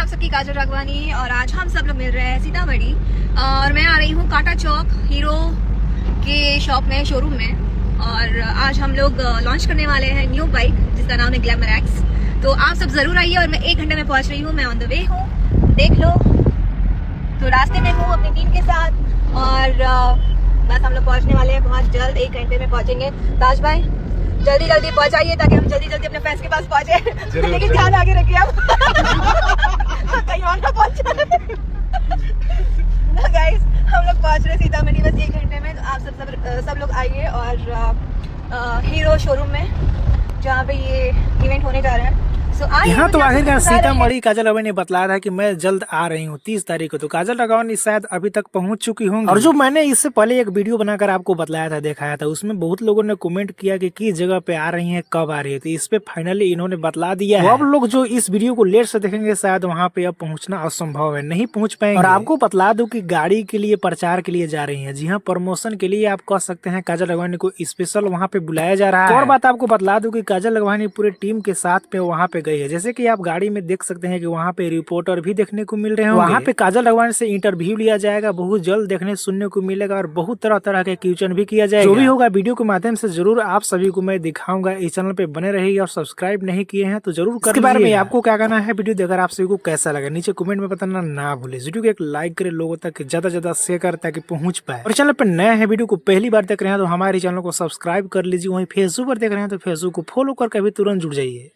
आप सबकी काजल राघवानी और आज हम सब लोग मिल रहे हैं सीतामढ़ी और मैं आ रही हूँ कांटा चौक हीरो के शॉप में, शोरूम में। और आज हम लोग लॉन्च करने वाले हैं न्यू बाइक जिसका नाम है ग्लैमर एक्स। तो आप सब जरूर आइए और मैं 1 घंटे में पहुंच रही हूँ। मैं ऑन द वे हूँ, देख लो। तो रास्ते में हूँ अपनी टीम के साथ और बस हम लोग पहुंचने वाले हैं बहुत जल्द, 1 घंटे में पहुंचेंगे। ताज भाई जल्दी जल्दी पहुंचाइए ताकि हम जल्दी जल्दी अपने फैंस के पास पहुंचे। लेकिन ध्यान आगे रखिए आप कहीं और ना पहुंच जाए। गाइस हम लोग पहुंच रहे सीतामढ़ी बस 1 घंटे में। तो आप सब लोग आइए और हीरो शोरूम में जहाँ पे ये इवेंट होने जा रहा है। यहाँ तो आखिरकार सीतामढ़ी काजल राघवानी ने बतलाया था कि मैं जल्द आ रही हूँ 30 तारीख को। तो काजल राघवानी शायद अभी तक पहुँच चुकी होंगी। और जो मैंने इससे पहले एक वीडियो बनाकर आपको बतलाया था, दिखाया था, उसमें बहुत लोगों ने कमेंट किया कि किस जगह पे आ रही हैं, कब आ रही है। तो इस पे फाइनली इन्होंने बतला दिया है। अब लोग जो इस वीडियो को लेट से देखेंगे शायद वहाँ पे अब पहुँचना असंभव है, नहीं पहुँच पाएंगे। और आपको बतला दूं कि गाड़ी के लिए प्रचार के लिए जा रही है। जी हाँ, प्रमोशन के लिए आप कह सकते हैं काजल राघवानी को स्पेशल वहाँ पे बुलाया जा रहा है। और बात आपको बतला दूं कि काजल राघवानी पूरे टीम के साथ पे वहाँ पे गई है। जैसे कि आप गाड़ी में देख सकते हैं कि वहाँ पे रिपोर्टर भी देखने को मिल रहे हैं। वहाँ पे काजल राघवानी से इंटरव्यू लिया जाएगा, बहुत जल्द देखने सुनने को मिलेगा और बहुत तरह तरह के क्वेश्चन भी किया जाएगा। जो भी होगा वीडियो के माध्यम से जरूर आप सभी को मैं दिखाऊंगा। इस चैनल पे बने रहिए और सब्सक्राइब नहीं किए हैं तो जरूर कर। इसके बारे में आपको क्या कहना है, वीडियो देखकर आप सभी को कैसा लगा नीचे कमेंट में बताना ना भूले। वीडियो को एक लाइक करे, लोगों तक ज्यादा ज्यादा शेयर करे ताकि पहुंच पाए। और चैनल पर नया है, वीडियो को पहली बार देख रहे हैं तो हमारे चैनल को सब्सक्राइब कर लीजिए। वहीं फेसबुक पर देख रहे हैं तो फेसबुक को फॉलो करके भी तुरंत जुड़ जाइए।